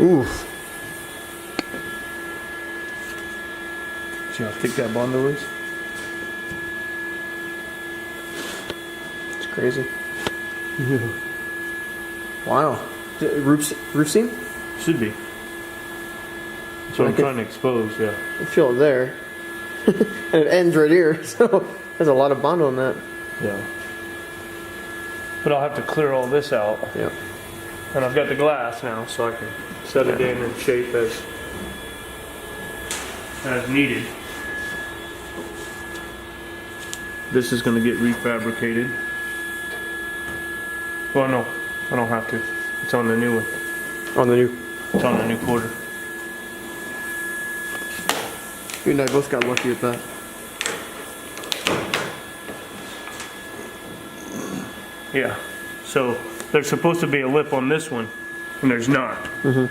Oof. See how thick that Bondo is? It's crazy. Yeah. Wow. Roof seam? Should be. That's what I'm trying to expose, yeah. I feel it there. And it ends right here, so there's a lot of Bondo in that. Yeah. But I'll have to clear all this out. Yeah. And I've got the glass now, so I can set it in shape as needed. This is going to get refabricated. Well, no, I don't have to. It's on the new one. On the new. It's on the new quarter. You and I both got lucky with that. Yeah. So there's supposed to be a lip on this one, and there's not. Mm-hmm.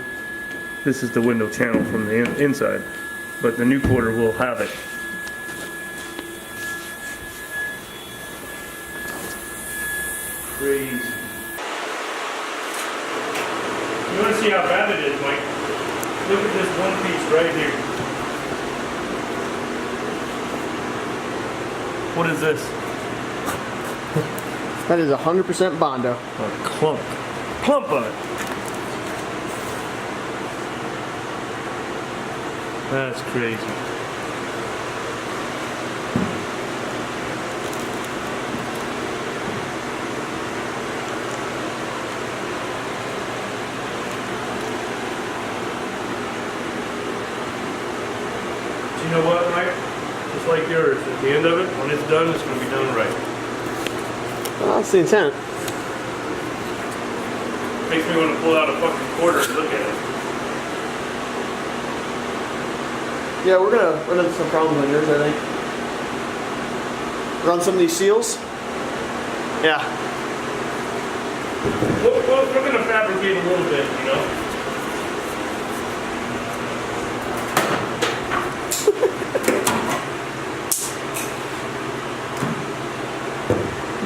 This is the window channel from the inside, but the new quarter will have it. Crazy. You want to see how bad it is, Mike? Look at this one piece right here. What is this? That is 100% Bondo. A clump. Clump of it. That's crazy. You know what, Mike? Just like yours, at the end of it, when it's done, it's going to be done right. Well, that's the intent. Makes me want to pull out a fucking quarter and look at it. Yeah, we're gonna run into some problems on yours, I think. Run some of these seals. Yeah. Well, we're going to fabricate a little bit, you know?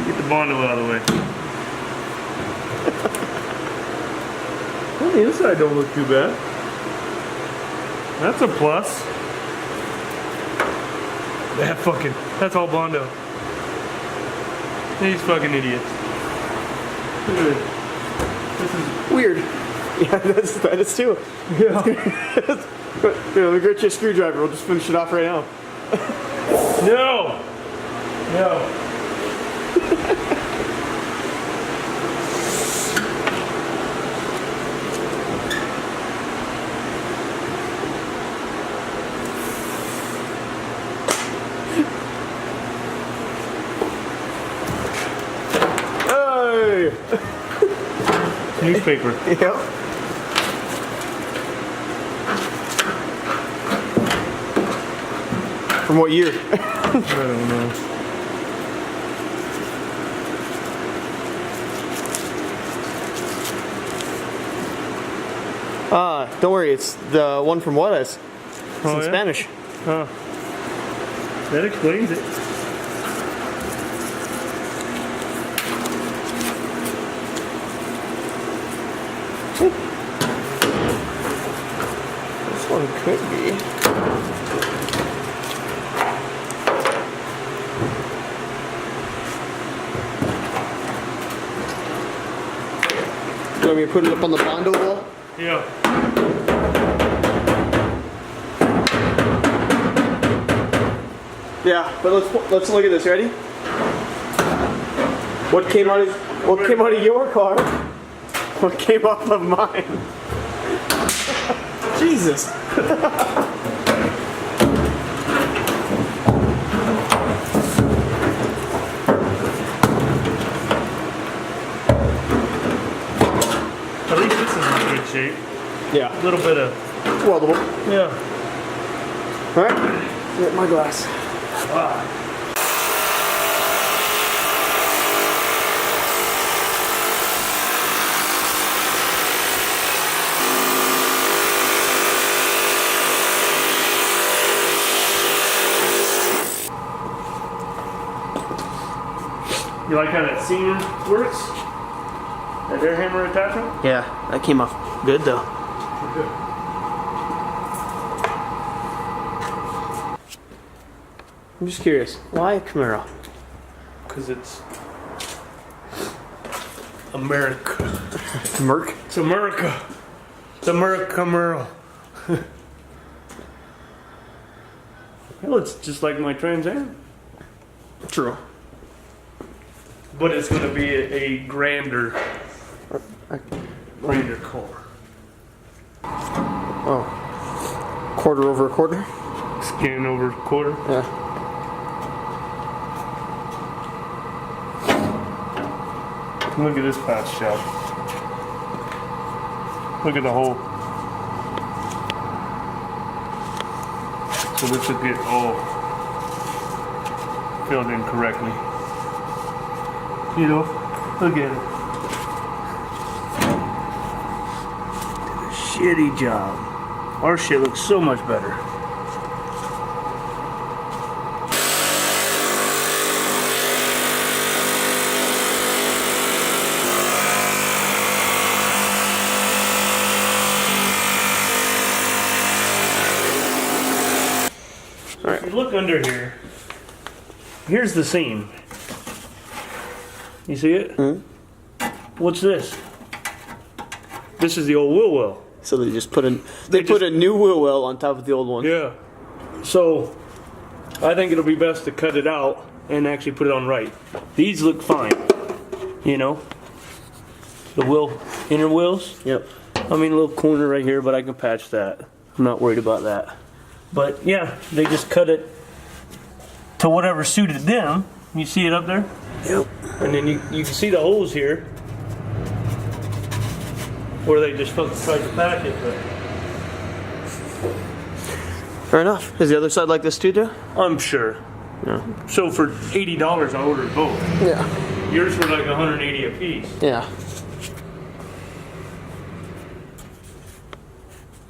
Get the Bondo out of the way. Well, the inside don't look too bad. That's a plus. That's all Bondo. These fucking idiots. Look at this. This is Weird. Yeah, that is too. yeah. Here, let me get you a screwdriver. We'll just finish it off right now. No. No. Hey! Newspaper. Yep. From what year? I don't know. Don't worry, it's the one from Juarez. It's Oh, in yeah? Spanish. Huh. That explains it. This one could be. You want me to put it up on the Bondo wall? Yeah. Yeah, but let's look at this. Ready? What came out of your car? What came off of mine? Jesus. At least this is in good shape. Yeah. A little bit of Weldable. yeah. All right. Get my glass. Wow. You like how that seam works? That air hammer attachment? Yeah, that came off good though. I'm just curious. Why a Camaro? Because it's America. Merc? It's America. It's America Camaro. Well, it's just like my Trans Am. True. But it's going to be a grander car. Oh. Quarter over a quarter? Scan over quarter. Yeah. Look at this patch job. Look at the hole. So this will get all filled in correctly. You know, look at it. Did a shitty job. Our shit looks so much better. Alright. If you look under here, here's the seam. You see it? Mm-hmm. What's this? This is the old wheel well. So they just put a new wheel well on top of the old one. Yeah. So I think it'll be best to cut it out and actually put it on right. These look fine. You know? The inner wheels. Yep. I mean, a little corner right here, but I can patch that. I'm not worried about that. But yeah, they just cut it to whatever suited them. You see it up there? Yep. And then you can see the holes here where they just tried to patch it. But Fair enough. Is the other side like this too, Joe? I'm sure. Yeah. So for $80, I ordered both. Yeah. Yours were like 180 a piece. Yeah.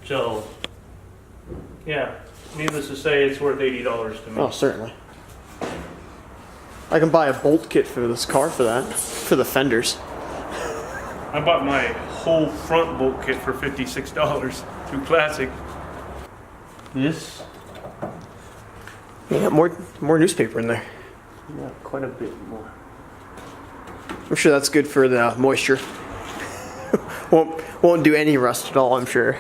So, yeah. Needless to say, it's worth $80 to me. Oh, certainly. I can buy a bolt kit for this car for that. For the fenders. I bought my whole front bolt kit for $56 through Classic. This? You got more newspaper in there. Yeah, quite a bit more. I'm sure that's good for the moisture. won't do any rust at all, I'm sure.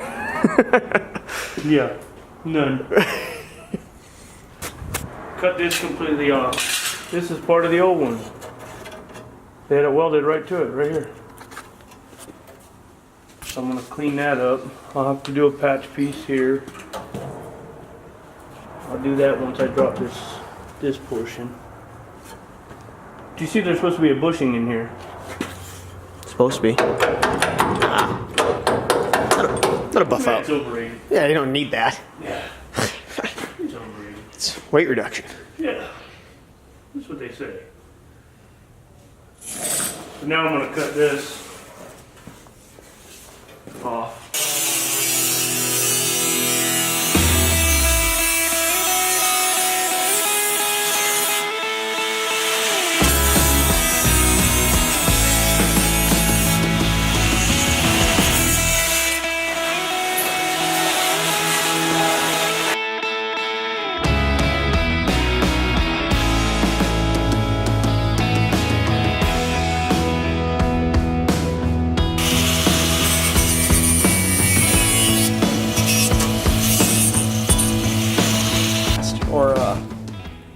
Yeah, none. Cut this completely off. This is part of the old one. They had it welded right to it, right here. So I'm gonna clean that up. I'll have to do a patch piece here. I'll do that once I drop this portion. Do you see there's supposed to be a bushing in here? Supposed to be. That'll buff out. It's overrated. Yeah, you don't need that. Yeah. It's overrated. It's weight reduction. Yeah. That's what they say. So now I'm going to cut this off.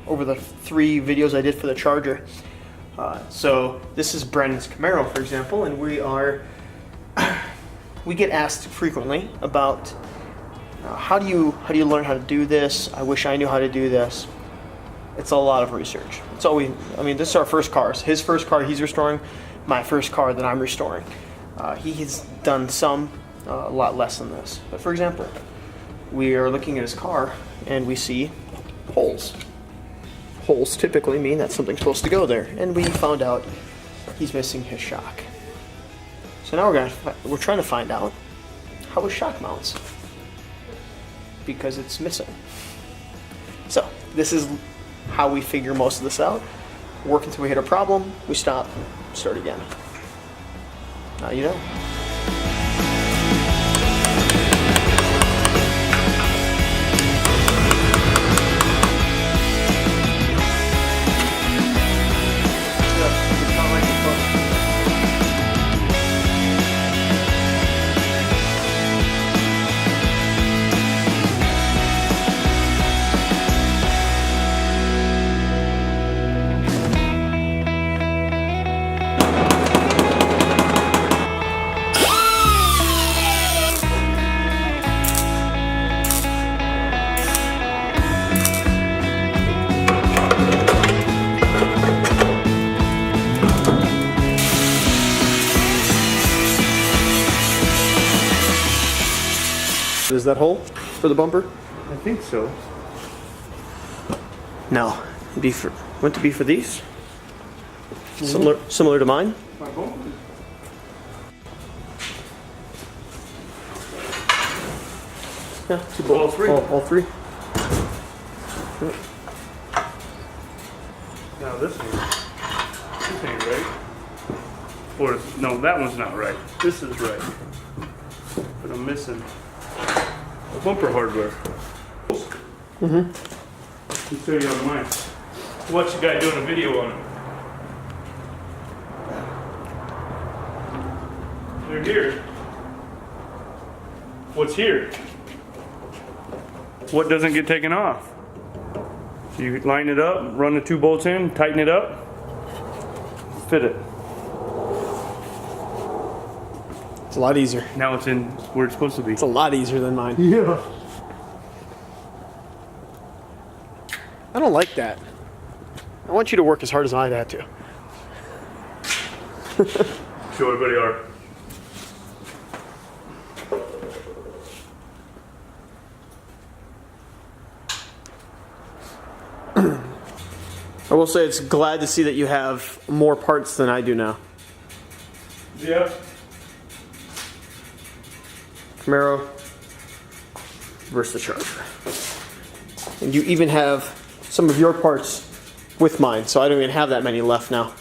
Over the 3 videos I did for the Charger. So this is Brandon's Camaro, for example, and we get asked frequently about how do you learn how to do this? I wish I knew how to do this. It's a lot of research. It's always, I mean, this is our first cars. His first car he's restoring, my first car that I'm restoring. He has done some, a lot less than this. But for example, we are looking at his car and we see holes. Holes typically mean that something's supposed to go there, and we found out he's missing his shock. So now we're trying to find out how his shock mounts, because it's missing. So this is how we figure most of this out. Work until we hit a problem, we stop, start again. Now you know. that hole for the bumper? I think so. No. Wouldn't it be for these? Similar to mine? My bumper. Yeah, All three. All three. Now this ain't right. Or no, that one's not right. This is right. But I'm missing the bumper hardware. Mm-hmm. I'll show you on mine. Watch the guy doing a video on it. They're here. What's here? What doesn't get taken off? So you line it up, run the 2 bolts in, tighten it up, fit it. It's a lot easier. Now it's in where it's supposed to be. It's a lot easier than mine. Yeah. I don't like that. I want you to work as hard as I had to. Show everybody our. I will say it's glad to see that you have more parts than I do now. Yeah. Camaro versus the Charger. And you even have some of your parts with mine, so I don't even have that many left now.